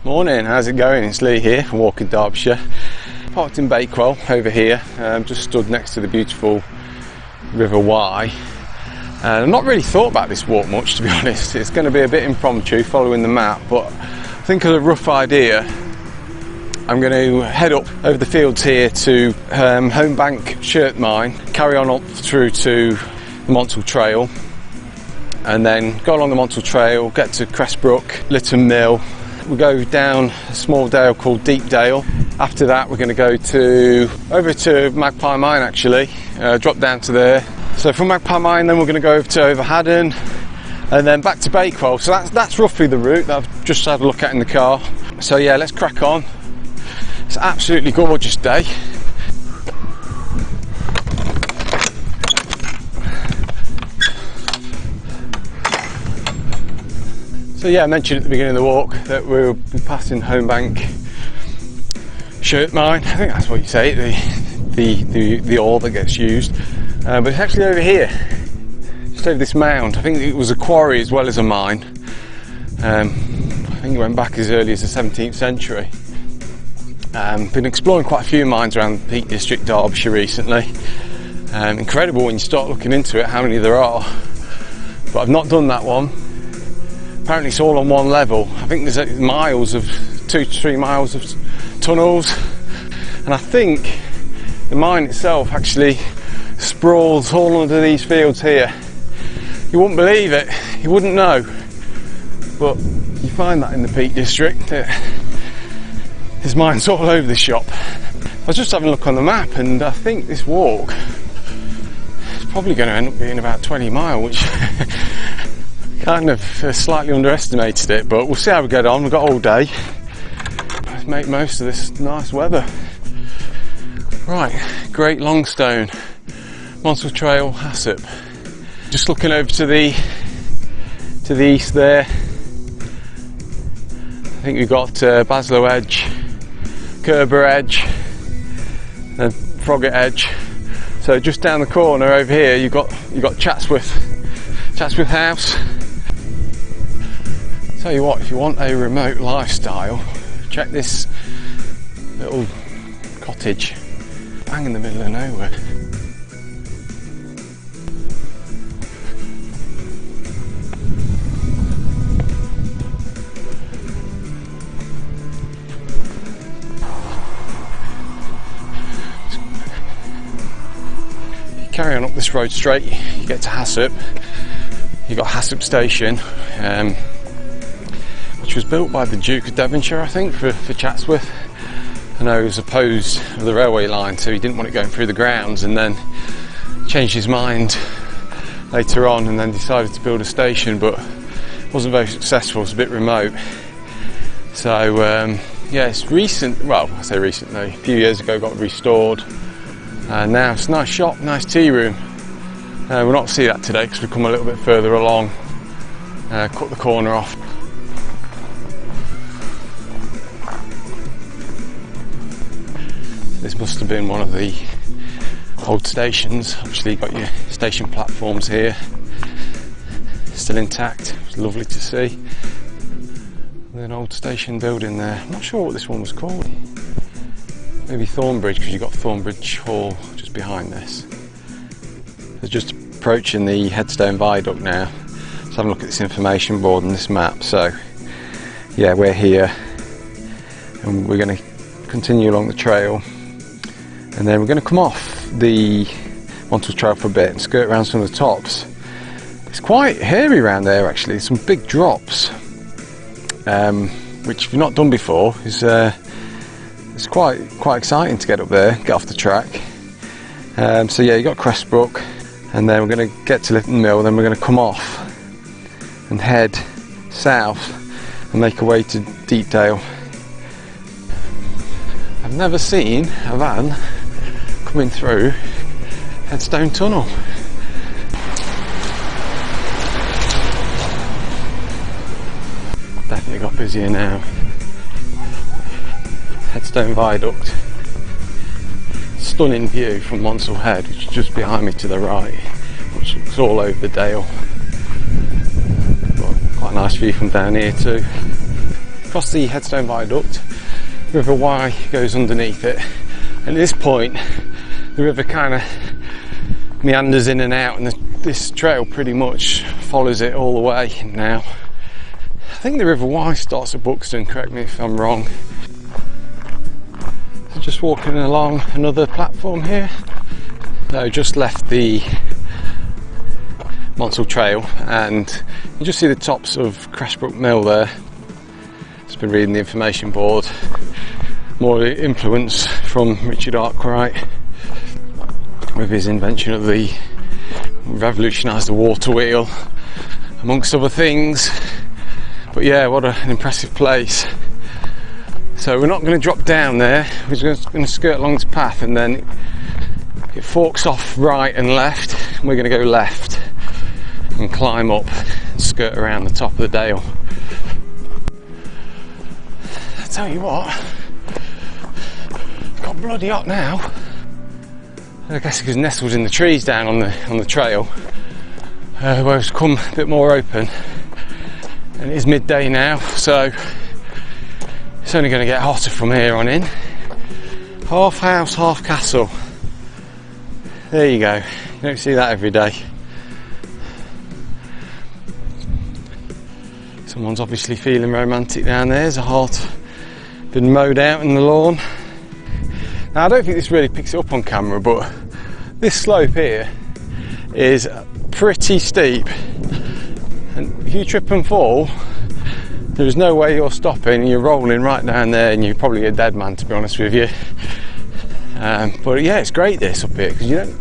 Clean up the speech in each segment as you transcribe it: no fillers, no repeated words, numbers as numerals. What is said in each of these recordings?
Morning, how's it going? It's Lee here from Walking Derbyshire. Parked in Bakewell over here, just stood next to the beautiful River Wye. And I've not really thought about this walk much, to be honest. It's going to be a bit impromptu following the map, but I think as a rough idea, I'm going to head up over the fields here to Homebank Shirt Mine, carry on up through to the Monsal Trail, and then go along the Monsal Trail, get to Cressbrook, Litton Mill. We'll go down a small dale called Deep Dale. After that we're going to go over to Magpie Mine actually, drop down to there. So from Magpie Mine then we're going to go over to Over Haddon and then back to Bakewell. So that's roughly the route that I've just had a look at in the car. So yeah, let's crack on. It's an absolutely gorgeous day. So yeah, I mentioned at the beginning of the walk that we'll be passing Homebank Shirt Mine. I think that's what you say, the ore that gets used. But it's actually over here, just over this mound. I think it was a quarry as well as a mine. I think it went back as early as the 17th century. Been exploring quite a few mines around the Peak District, Derbyshire recently. Incredible when you start looking into it how many there are. But I've not done that one. Apparently it's all on one level. I think there's miles of 2 to 3 miles of tunnels, and I think the mine itself actually sprawls all under these fields here. You wouldn't believe it, you wouldn't know, but you find that in the Peak District. There's mines all over the shop. I was just having a look on the map and I think this walk is probably going to end up being about 20 miles, which kind of slightly underestimated it, but we'll see how we get on. We've got all day. Let's make most of this nice weather. Right, Great Longstone, Monsal Trail, Hassop. Just looking over to the east there. I think we've got Baslow Edge, Kerber Edge, and Froggatt Edge. So just down the corner over here, you've got Chatsworth House. Tell you what, if you want a remote lifestyle, check this little cottage, bang in the middle of nowhere. If you carry on up this road straight, you get to Hassop. You've got Hassop Station, which was built by the Duke of Devonshire, I think, for Chatsworth. I know he was opposed to the railway line, so he didn't want it going through the grounds, and then changed his mind later on and then decided to build a station, but wasn't very successful. It's a bit remote. So yeah, it's recent, well I say recently, a few years ago got restored, and now it's a nice shop, nice tea room. We'll not see that today because we've come a little bit further along, cut the corner off. This must have been one of the old stations. Obviously you've got your station platforms here, still intact. It's lovely to see. An old station building there. I'm not sure what this one was called. Maybe Thornbridge, because you've got Thornbridge Hall just behind this. We're just approaching the Headstone Viaduct now. Let's have a look at this information board and this map. So yeah, we're here and we're going to continue along the trail, and then we're going to come off the Monsal Trail for a bit and skirt around some of the tops. It's quite hairy around there actually, some big drops, which if you've not done before is it's quite exciting to get up there, get off the track. So yeah, you got Cressbrook, and then we're going to get to Litton Mill, then we're going to come off and head south and make our way to Deep Dale. I've never seen a van coming through Headstone Tunnel. Definitely got busier now. Headstone Viaduct. Stunning view from Monsal Head, which is just behind me to the right, which looks all over the dale. Got quite a nice view from down here too. across the Headstone Viaduct. River Wye goes underneath it, and at this point the river kind of meanders in and out, and this trail pretty much follows it all the way now. I think the River Wye starts at Buxton, correct me if I'm wrong. So just walking along another platform here. So just left the Monsal Trail, and you just see the tops of Cressbrook Mill there. Just been reading the information board. More influence from Richard Arkwright with his invention of the revolutionised the water wheel, amongst other things. But yeah, what an impressive place. So we're not going to drop down there, we're just going to skirt along this path, and then it forks off right and left, and we're going to go left and climb up and skirt around the top of the dale. I tell you what, it's got bloody hot now. I guess because nestled in the trees down on the trail, where it's come a bit more open, and it is midday now, so it's only going to get hotter from here on in. Half house, half castle. There you go. You don't see that every day. Someone's obviously feeling romantic down there. There's a heart been mowed out in the lawn. Now I don't think this really picks it up on camera, but this slope here is pretty steep, and if you trip and fall, there's no way you're stopping. You're rolling right down there, and you're probably a dead man, to be honest with you. But yeah, it's great this up here, because you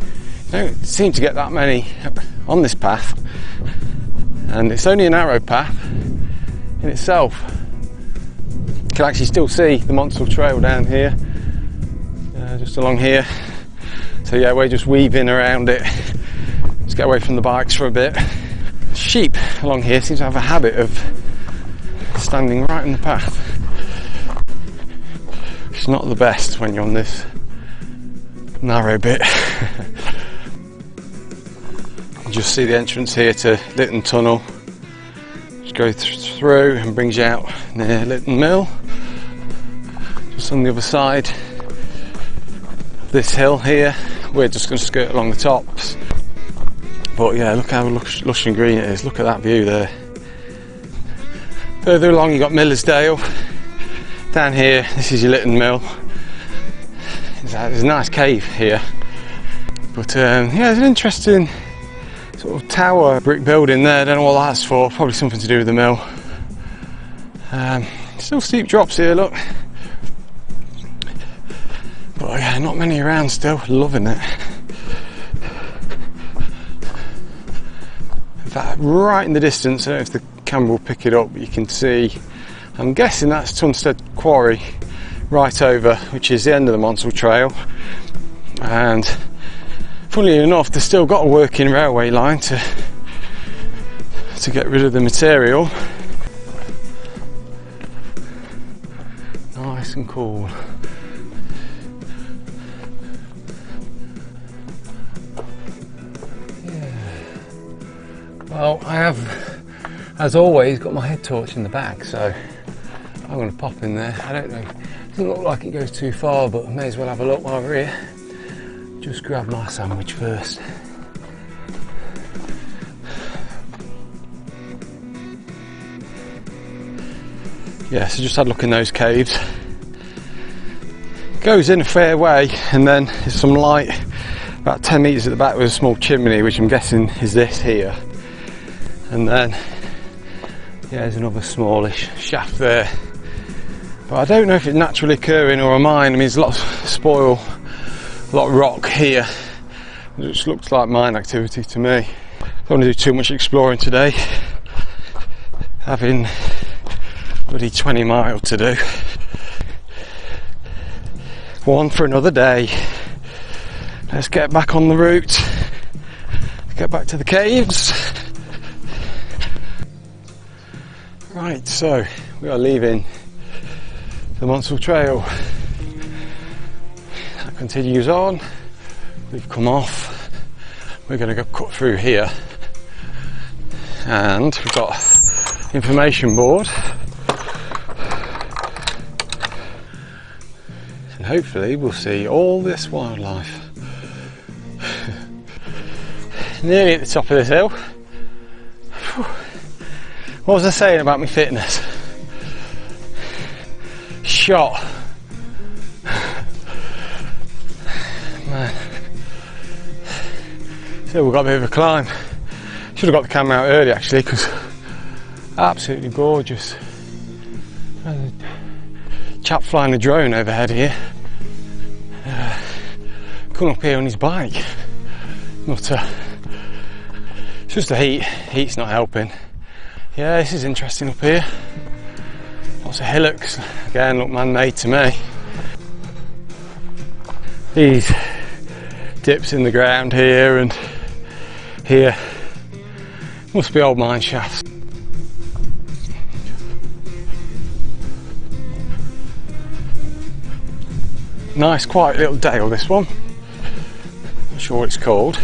don't seem to get that many on this path, and it's only a narrow path in itself. You can actually still see the Monsal Trail down here, just along here. So yeah, we're just weaving around it. Let's get away from the bikes for a bit. Sheep along here seem to have a habit of standing right in the path. It's not the best when you're on this narrow bit. You just see the entrance here to Litton Tunnel. Just go through and brings you out near Litton Mill. Just on the other side of this hill here. We're just going to skirt along the tops. But yeah, look how lush and green it is. Look at that view there. Further along you've got Millersdale. Down here, this is your Litton Mill. There's a nice cave here. But yeah, there's an interesting sort of tower brick building there. Don't know what that's for. Probably something to do with the mill. Still steep drops here, look. But yeah, not many around still. Loving it. In fact, right in the distance, I don't know if the camera will pick it up, but you can see, I'm guessing that's Tunstead Quarry right over, which is the end of the Monsal Trail. And funnily enough, they've still got a working railway line to get rid of the material. Nice and cool. Well, I have, as always, got my head torch in the bag, so I'm going to pop in there. I don't know, it doesn't look like it goes too far, but I may as well have a look while we're here. Just grab my sandwich first. Yeah, so just had a look in those caves. Goes in a fair way, and then there's some light about 10 metres at the back with a small chimney, which I'm guessing is this here. And then, yeah, there's another smallish shaft there. But I don't know if it's naturally occurring or a mine. I mean, there's a lot of spoil, a lot of rock here. It just looks like mine activity to me. Don't want to do too much exploring today. Having bloody 20 miles to do. One for another day. Let's get back on the route. Get back to the caves. Right, so we are leaving the Monsal Trail. That continues on. We've come off. We're going to go cut through here, and we've got information board and hopefully we'll see all this wildlife. Nearly at the top of this hill. What was I saying about my fitness? Shot. Man. So we've got a bit of a climb. Should have got the camera out early actually, because absolutely gorgeous. There's a chap flying a drone overhead here. Coming up here on his bike. Not it's just the heat. Heat's not helping. Yeah, this is interesting up here. Lots of hillocks. Again, look man-made to me. These dips in the ground here and here must be old mine shafts. Nice quiet little dale, this one. Not sure what it's called.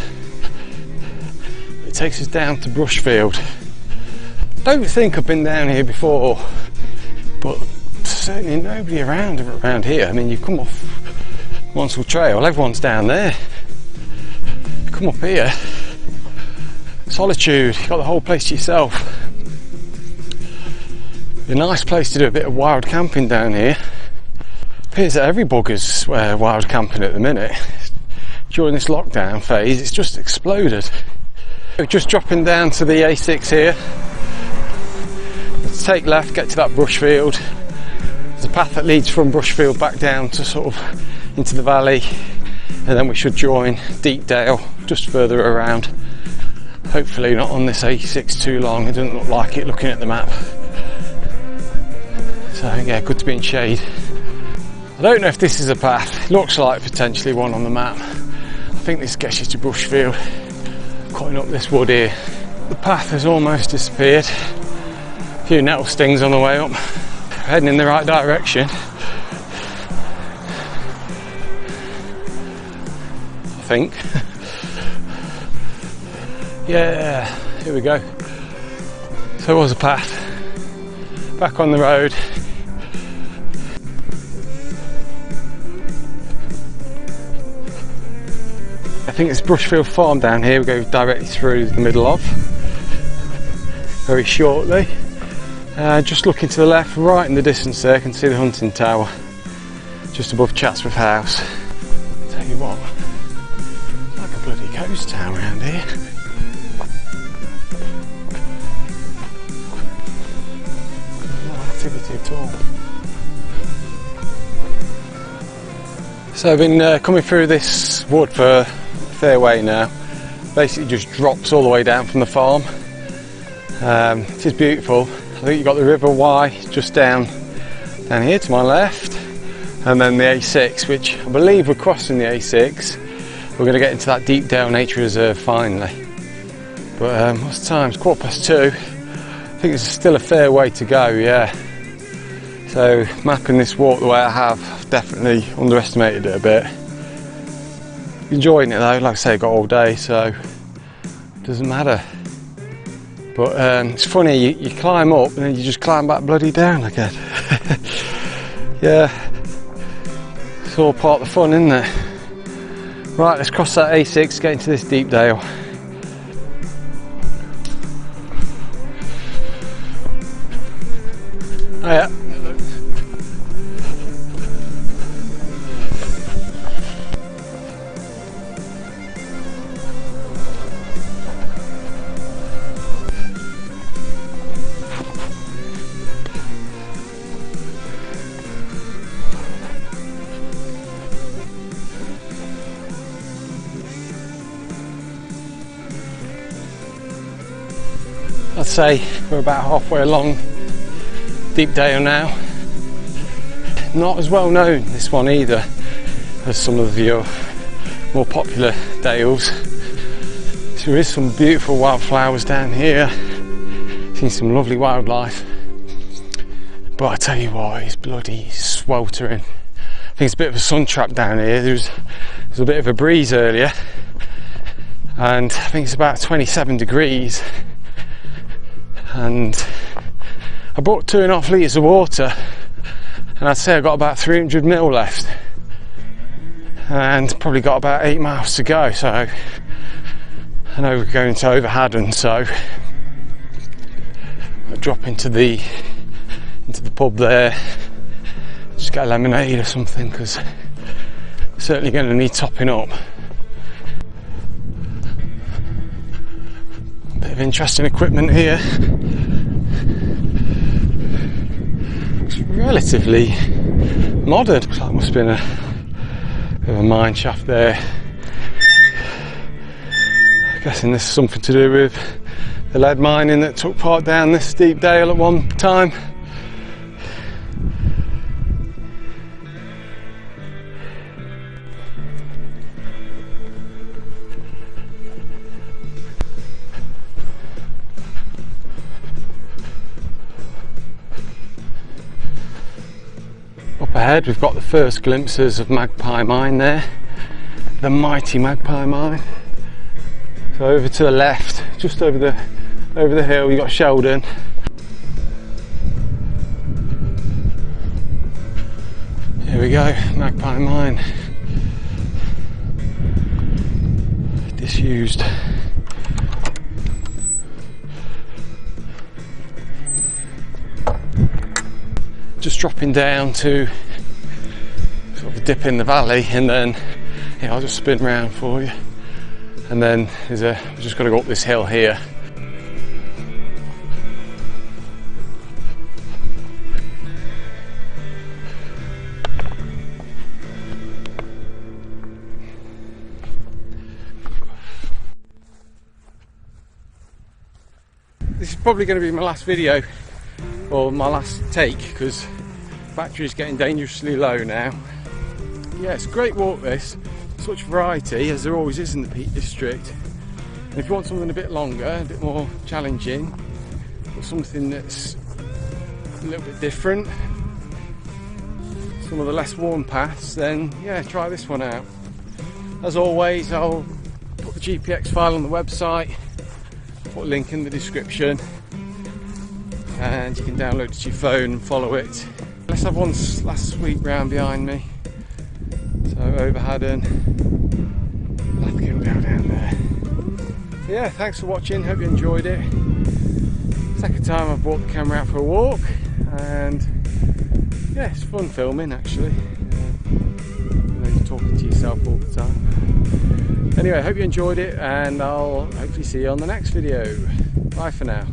It takes us down to Brushfield. Don't think I've been down here before, but certainly nobody around here. I mean, you come off Monsal Trail, everyone's down there. You come up here, solitude, you've got the whole place to yourself. A nice place to do a bit of wild camping down here. Appears that every bugger's wild camping at the minute. During this lockdown phase, it's just exploded. We're just dropping down to the A6 here. Let's take left, get to that Brushfield. There's a path that leads from Brushfield back down to sort of into the valley, and then we should join Deepdale just further around. Hopefully not on this A6 too long. It doesn't look like it looking at the map. So yeah, good to be in shade. I don't know if this is a path. It looks like potentially one on the map. I think this gets you to Brushfield. Cutting up this wood here. The path has almost disappeared. A few nettle stings on the way up. Heading in the right direction. I think. Yeah, here we go. So it was a path. Back on the road. I think it's Brushfield Farm down here. We go directly through the middle of very shortly. Just looking to the left, right in the distance there, I can see the hunting tower just above Chatsworth House. Tell you what, it's like a bloody ghost town around here. No activity at all. So I've been coming through this wood for fair way now. Basically just drops all the way down from the farm. It is beautiful. I think you've got the River Wye just down here to my left, and then the A6, which I believe we're crossing the A6. We're going to get into that Deepdale Nature Reserve finally. But what's the time? It's 2:15. I think there's still a fair way to go, yeah. So mapping this walk the way I have, I've definitely underestimated it a bit. Enjoying it though, like I say, got all day, so it doesn't matter. But it's funny, you climb up and then you just climb back bloody down again. Yeah, it's all part of the fun, isn't it? Right, let's cross that A6, get into this Deepdale. Oh yeah. I'd say we're about halfway along Deepdale now. Not as well known, this one either, as some of your more popular dales. So there is some beautiful wildflowers down here. Seen some lovely wildlife. But I tell you what, it's bloody sweltering. I think it's a bit of a sun trap down here. There was a bit of a breeze earlier, and I think it's about 27 degrees. And I bought 2.5 litres of water, and I'd say I've got about 300 ml left. and probably got about 8 miles to go. So I know we're going to Over Haddon, so I'll drop into the pub there, just get a lemonade or something, because certainly going to need topping up. Bit of interesting equipment here. It's relatively modern. Looks like there must have been a bit of a mine shaft there. I'm guessing this is something to do with the lead mining that took part down this steep dale at one time. Up ahead we've got the first glimpses of Magpie Mine there, the mighty Magpie Mine. So over to the left, just over the hill, we've got Sheldon. Here we go, Magpie Mine. Disused. Just dropping down to sort of a dip in the valley, and then I'll just spin round for you. And then we've just got to go up this hill here. This is probably going to be my last video, or my last take, because battery is getting dangerously low now. Yeah, it's a great walk this, such variety as there always is in the Peak District. And if you want something a bit longer, a bit more challenging, or something that's a little bit different, some of the less worn paths, then yeah, try this one out. As always, I'll put the GPX file on the website, put a link in the description, and you can download it to your phone and follow it. Let's have one last sweep round behind me. So Over Haddon, I'll have to go down there. So yeah, thanks for watching, hope you enjoyed it. Second time I've brought the camera out for a walk, and yeah, it's fun filming actually. You're talking to yourself all the time. Anyway, hope you enjoyed it, and I'll hopefully see you on the next video. Bye for now.